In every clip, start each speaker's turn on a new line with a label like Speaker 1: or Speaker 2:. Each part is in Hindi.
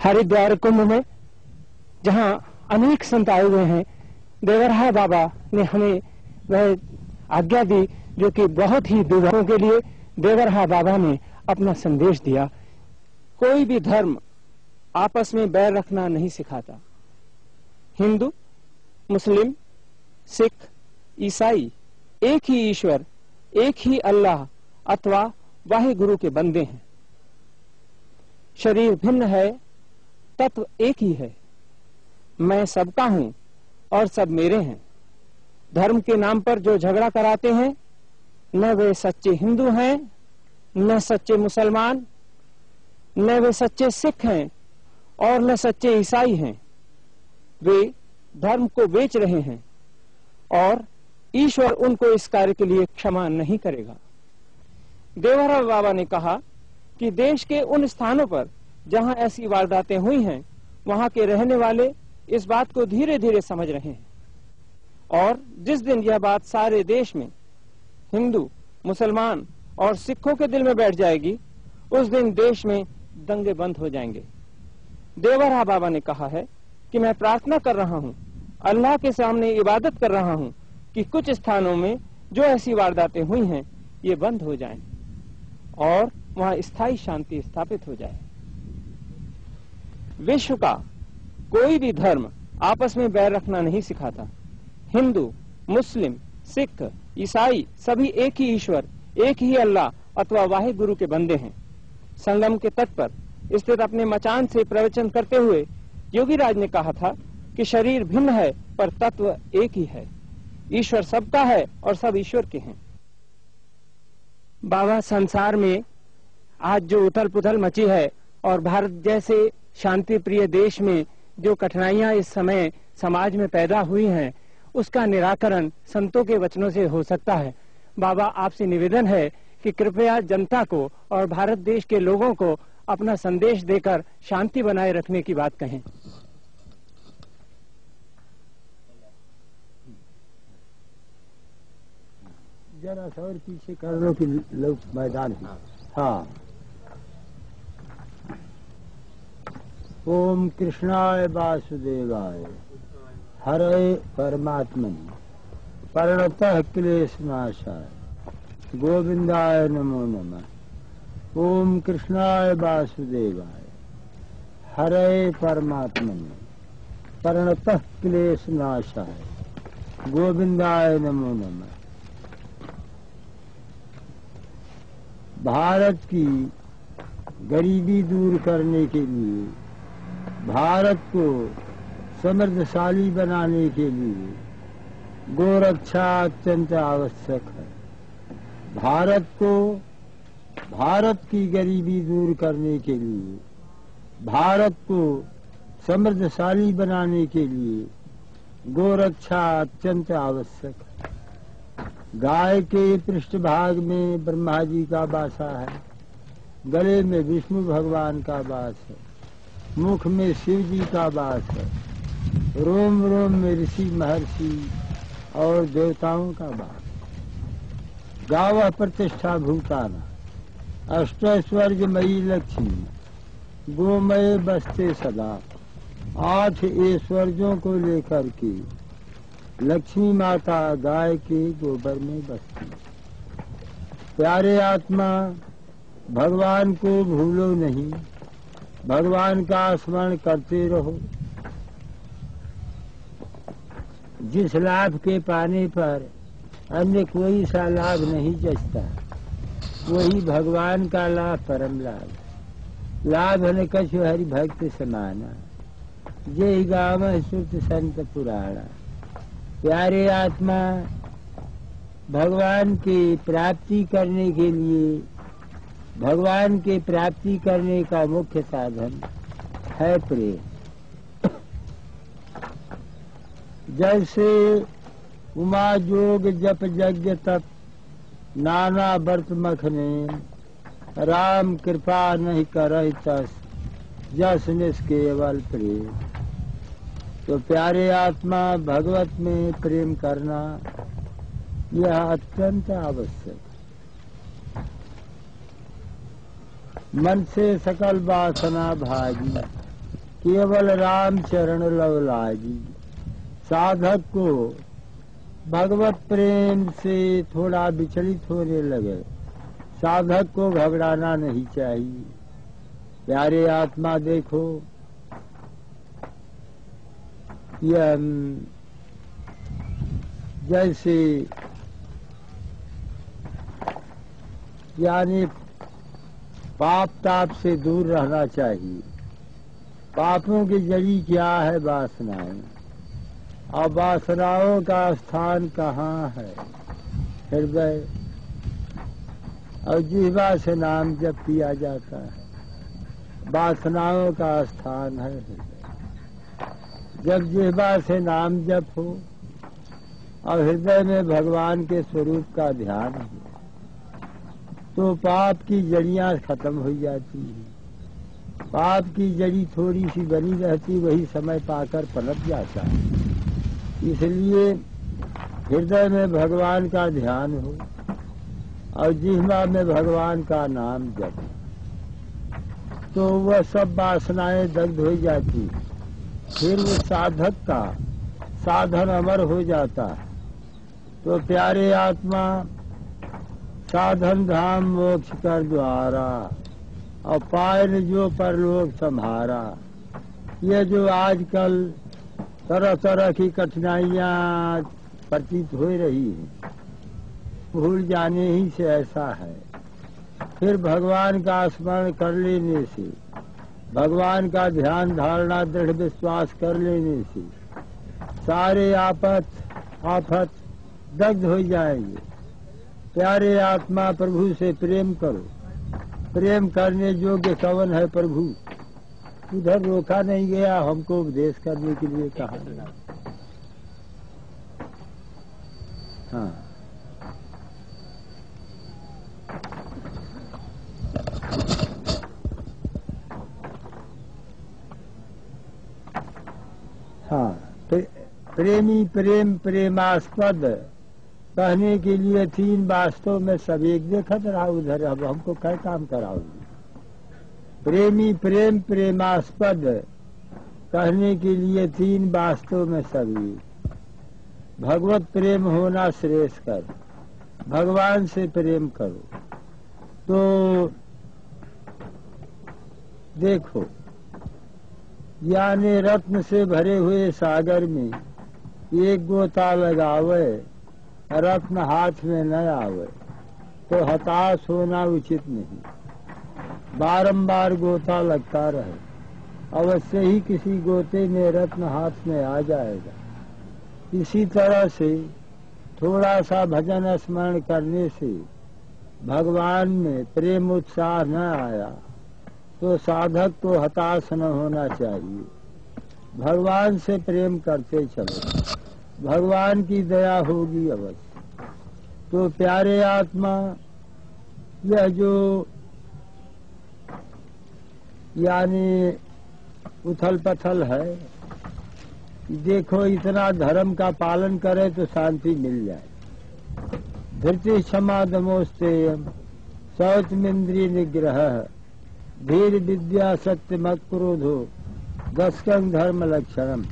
Speaker 1: हरिद्वार कुंभ में जहां अनेक संत आए हुए हैं, देवरहा बाबा ने हमें वह आज्ञा दी जो कि बहुत ही दुर्गमों के लिए देवरहा बाबा ने अपना संदेश दिया। कोई भी धर्म आपस में बैर रखना नहीं सिखाता। हिंदू, मुस्लिम, सिख, ईसाई एक ही ईश्वर, एक ही अल्लाह अथवा वाहे गुरु के बंदे हैं। शरीर भिन्न है, तत्व एक ही है। मैं सबका हूं और सब मेरे हैं। धर्म के नाम पर जो झगड़ा कराते हैं, न वे सच्चे हिंदू हैं, न सच्चे मुसलमान, न वे सच्चे सिख हैं और न सच्चे ईसाई हैं। वे धर्म को बेच रहे हैं और ईश्वर उनको इस कार्य के लिए क्षमा नहीं करेगा। देवरहा बाबा ने कहा कि देश के उन स्थानों पर जहां ऐसी वारदातें हुई हैं, वहां के रहने वाले इस बात को धीरे धीरे समझ रहे हैं और जिस दिन यह बात सारे देश में हिंदू, मुसलमान और सिखों के दिल में बैठ जाएगी, उस दिन देश में दंगे बंद हो जाएंगे। देवरहा बाबा ने कहा है कि मैं प्रार्थना कर रहा हूं, अल्लाह के सामने इबादत कर रहा हूं कि कुछ स्थानों में जो ऐसी वारदातें हुई हैं, ये बंद हो जाएं और वहां स्थायी शांति स्थापित हो जाए। विश्व का कोई भी धर्म आपस में बैर रखना नहीं सिखाता। हिंदू, मुस्लिम, सिख, ईसाई सभी एक ही ईश्वर, एक ही अल्लाह अथवा वाहे गुरु के बंदे हैं। संगम के तट पर स्थित अपने मचान से प्रवचन करते हुए योगीराज ने कहा था कि शरीर भिन्न है पर तत्व एक ही है। ईश्वर सबका है और सब ईश्वर के हैं। बाबा, संसार में आज जो उथल पुथल मची है और भारत जैसे शांति प्रिय देश में जो कठिनाइयां इस समय समाज में पैदा हुई हैं, उसका निराकरण संतों के वचनों से हो सकता है। बाबा, आपसे निवेदन है कि कृपया जनता को और भारत देश के लोगों को अपना संदेश देकर शांति बनाए रखने की बात कहें।
Speaker 2: जरा सा और पीछे कर लो कि लोग मैदान है। हाँ। ओम कृष्णाय वासुदेवाय हरे परमात्मने प्रणतः क्लेशनाशाय गोविंदाय नमो नमः। ओम कृष्णाय वासुदेवाय हरे परमात्मने प्रणतः क्लेशनाशाय गोविंदाय नमो नमः। भारत की गरीबी दूर करने के लिए, भारत को समृद्धशाली बनाने के लिए गोरक्षा अत्यंत आवश्यक है। भारत की गरीबी दूर करने के लिए, भारत को समृद्धशाली बनाने के लिए गोरक्षा अत्यंत आवश्यक है। गाय के पृष्ठभाग में ब्रह्मा जी का वासा है, गले में विष्णु भगवान का वास है, मुख में शिव जी का वास है, रोम रोम में ऋषि महर्षि और देवताओं का वास। गावः प्रतिष्ठा भूताना अष्टैश्वर्यमयी लक्ष्मी गोमय बसते सदा। 8 ऐश्वर्यों को लेकर के लक्ष्मी माता गाय के गोबर में बसती। प्यारे आत्मा, भगवान को भूलो नहीं, भगवान का स्मरण करते रहो। जिस लाभ के पाने पर अन्य कोई सा लाभ नहीं जचता, वही भगवान का लाभ परम लाभ। लाभ न कछु हरि भक्त समाना, जय गावः श्रुत संत पुराणा। प्यारे आत्मा, भगवान की प्राप्ति करने के लिए, भगवान के प्राप्ति करने का मुख्य साधन है प्रेम। जैसे उमा जोग जप यज्ञ तप नाना व्रत मखने, राम कृपा नहीं करहि तस जस निष्केवल प्रेम। तो प्यारे आत्मा, भगवत में प्रेम करना यह अत्यंत आवश्यक। मन से सकल वासना भागी, केवल राम चरण लवलाजी। साधक को भगवत प्रेम से थोड़ा विचलित होने लगे, साधक को घबराना नहीं चाहिए। प्यारे आत्मा देखो, यह जैसे यानी पाप ताप से दूर रहना चाहिए। पापों की जड़ी क्या है? वासनाएं। और वासनाओं का स्थान कहाँ है? हृदय। और जिह्वा से नाम जप किया जाता है, वासनाओं का स्थान है हृदय। जब जिह्वा से नाम जप हो और हृदय में भगवान के स्वरूप का ध्यान हो, तो पाप की जड़ियां खत्म हो जाती हैं। पाप की जड़ी थोड़ी सी बनी रहती, वही समय पाकर पनप जाता है। इसलिए हृदय में भगवान का ध्यान हो और जिह्वा में भगवान का नाम जप, तो वह सब वासनाएं दग्ध हो जाती। फिर वो साधक का साधन अमर हो जाता है। तो प्यारे आत्मा, साधन धाम मोक्ष कर द्वारा, और पायल जो परलोक संभारा। ये जो आजकल तरह तरह की कठिनाइयां प्रतीत हो रही हैं, भूल जाने ही से ऐसा है। फिर भगवान का स्मरण कर लेने से, भगवान का ध्यान धारणा दृढ़ विश्वास कर लेने से सारे आफत दग्ध हो जाएंगे। प्यारे आत्मा, प्रभु से प्रेम करो। प्रेम करने योग्य कवन है प्रभु? उधर रोका नहीं गया, हमको उपदेश करने के लिए कहा गया। हाँ, हाँ, प्रेमी प्रेम प्रेमास्पद कहने के लिए तीन, वास्तव में सब एक देखत रहा उधर। अब हमको क्या काम कराओगे? प्रेमी प्रेम प्रेमास्पद कहने के लिए तीन, वास्तव में सब एक। भगवत प्रेम होना श्रेष्ठ कर, भगवान से प्रेम करो। तो देखो, यानी रत्न से भरे हुए सागर में एक गोता लगावे, रत्न हाथ में न आवे, तो हताश होना उचित नहीं। बारंबार गोता लगता रहे, अवश्य ही किसी गोते में रत्न हाथ में आ जाएगा। इसी तरह से थोड़ा सा भजन स्मरण करने से भगवान में प्रेम उत्साह न आया, तो साधक को हताश न होना चाहिए। भगवान से प्रेम करते चलो, भगवान की दया होगी अवश्य। तो प्यारे आत्मा, यह जो यानी उथल पथल है, देखो इतना धर्म का पालन करे तो शांति मिल जाए। धृति क्षमा दमोस्तेयम शौचमिंद्रिय निग्रह धीर विद्या सत्य मत क्रोधो दशकं धर्म लक्षणम।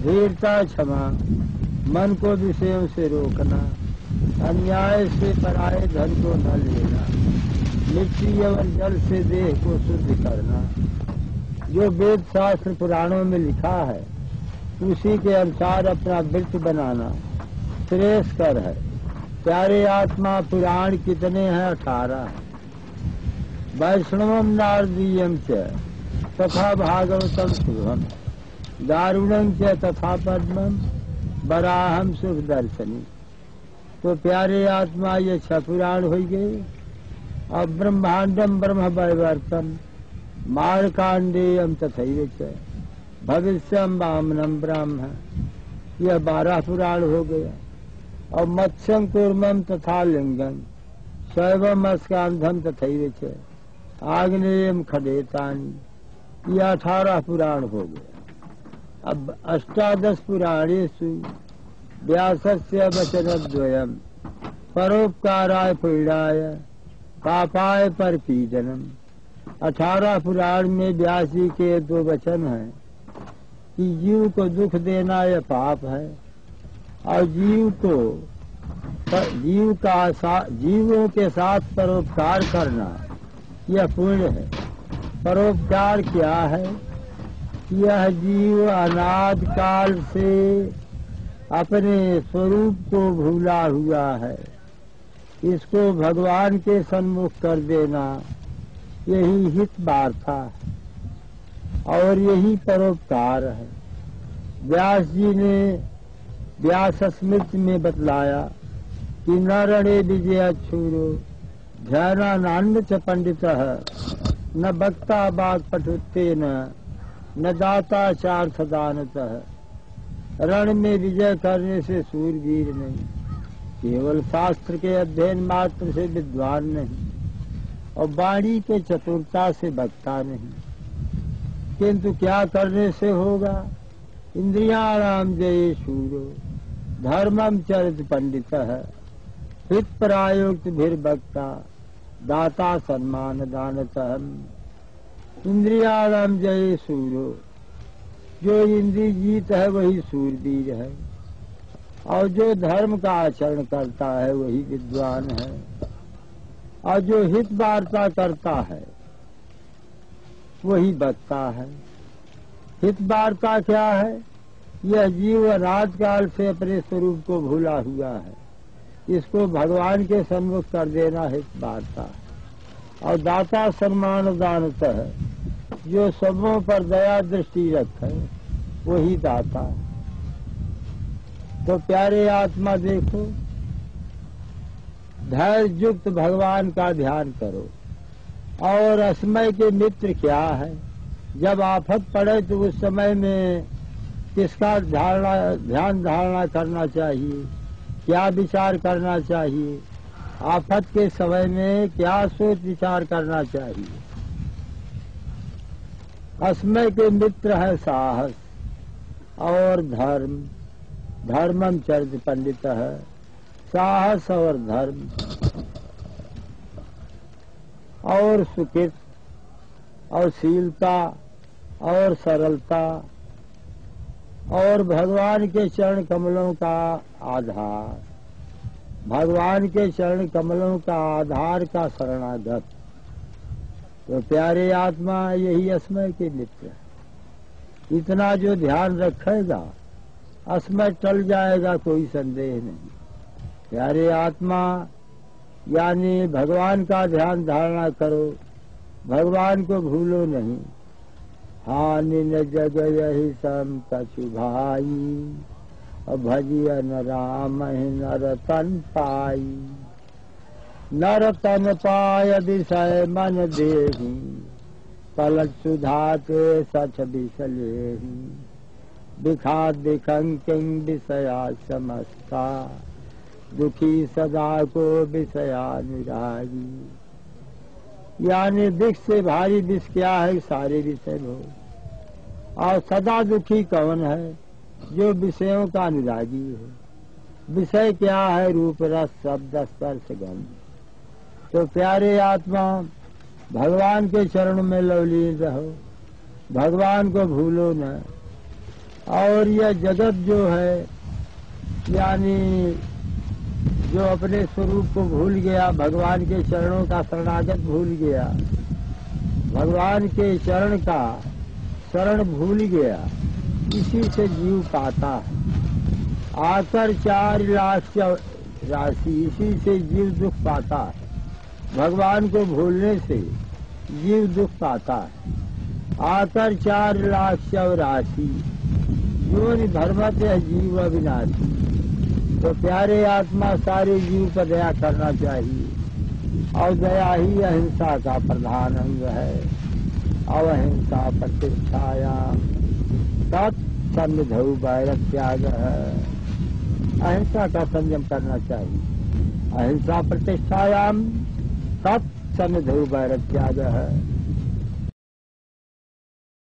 Speaker 2: धीरता क्षमा, मन को विषयों से रोकना, अन्याय से पराये धन को न लेना, मिट्टी एवं जल से देह को शुद्ध करना। जो वेद शास्त्र पुराणों में लिखा है उसी के अनुसार अपना वृत्त बनाना श्रेष्ठकर है। प्यारे आत्मा, पुराण कितने हैं? 18 है। वैष्णवम नारदीयम च तथा भागवतम शुभम दारुणं च तथा पद्मम वराहम सुख दर्शनी। तो प्यारे आत्मा, ये 6 पुराण हो गए। अब ब्रह्मांडम ब्रह्म वैवर्तम मारकांडेयम तथैव च भविष्यम वामनम ब्रह्म, यह 12 पुराण हो गया। और मत्स्यम कूर्मम तथा लिंगम शैवम स्कंधम तथैव च आग्नेयम खडेतानी, यह 18 पुराण हो गया। अब 18 पुराणेषु व्यासस्य वचनद्वयम् परोपकाराय पीड़ाय पापाय परपीडनम् 18 पुराण में व्यास जी के 2 वचन हैं कि जीव को दुख देना यह पाप है और जीवों के साथ परोपकार करना यह पुण्य है। परोपकार क्या है? यह जीव अनादि काल से अपने स्वरूप को भूला हुआ है, इसको भगवान के सन्मुख कर देना यही हित वार्ता है और यही परोपकार है। व्यास जी ने व्यास स्मृति में बतलाया कि न रणे विजय छूरो ध्यानानंद च पंडित न वक्ता बाग पठुत्तेन न दाता चार्थ दानतः। रण में विजय करने से सूरवीर नहीं, केवल शास्त्र के अध्ययन मात्र से विद्वान नहीं और वाणी के चतुरता से वक्ता नहीं, किंतु क्या करने से होगा? इंद्रियाणाम जये शूरो धर्मम चरित पंडित हित प्रायोक्त भीर्भक्ता दाता सम्मान दानतः। इंद्रियाणाम जये शूरो, जो इंद्रिय जीत है वही सूरवीर है और जो धर्म का आचरण करता है वही विद्वान है और जो हित वार्ता करता है वही वक्ता है। हित वार्ता क्या है? यह जीव अनादि काल से अपने स्वरूप को भूला हुआ है, इसको भगवान के सन्मुख कर देना हित वार्ता है। और दाता सम्मान दानता है, जो सबों पर दया दृष्टि रखे वही दाता है। तो प्यारे आत्मा देखो, धैर्य युक्त भगवान का ध्यान करो। और असमय के मित्र क्या है? जब आफत पड़े तो उस समय में किसका ध्यान धारणा करना चाहिए, क्या विचार करना चाहिए? आफत के समय में क्या सोच विचार करना चाहिए? असमय के मित्र है साहस और धर्म। धर्मम चरित पंडित है, साहस और धर्म और सुकृत और शीलता और सरलता और भगवान के चरण कमलों का आधार, भगवान के चरण कमलों का आधार का शरणागत। तो प्यारे आत्मा यही असमय के मित्र है। इतना जो ध्यान रखेगा असमय टल जाएगा, कोई संदेह नहीं। प्यारे आत्मा यानी भगवान का ध्यान धारणा करो, भगवान को भूलो नहीं। हानि न जग यही सम कछु भाई और भजिया न राम न रतन पाई। न रतन पाय विषय मन देही पलट सुधाते सच बिसलेही। दिखा दिखं किंग विषया समस्ता दुखी सदा को विषयानुरागी। यानी विष से भारी विष क्या है? सारे विषय भोग। और सदा दुखी कौन है? जो विषयों का अनुरागी है। विषय क्या है? रूप रस शब्द स्पर्श गंध। तो प्यारे आत्मा भगवान के चरण में लवलीन रहो, भगवान को भूलो न। और यह जगत जो है यानी जो अपने स्वरूप को भूल गया, भगवान के चरणों का शरणागत भूल गया, भगवान के चरण का शरण भूल गया, इसी से जीव पाता है। आकर 4 लाख राशि, इसी से जीव दुख पाता है। भगवान को भूलने से जीव दुख पाता है। आकर 4 लाख राशि जो धर्मत है जीव अविनाशी। तो प्यारे आत्मा सारे जीव पर दया करना चाहिए और दया ही अहिंसा का प्रधान अंग है। और अहिंसा प्रतिष्ठाया तत्सन्निधौ वैरत्याग है। अहिंसा का संयम करना चाहिए। अहिंसा प्रतिष्ठायाम तत्सन्निधौ वैरत्याग है।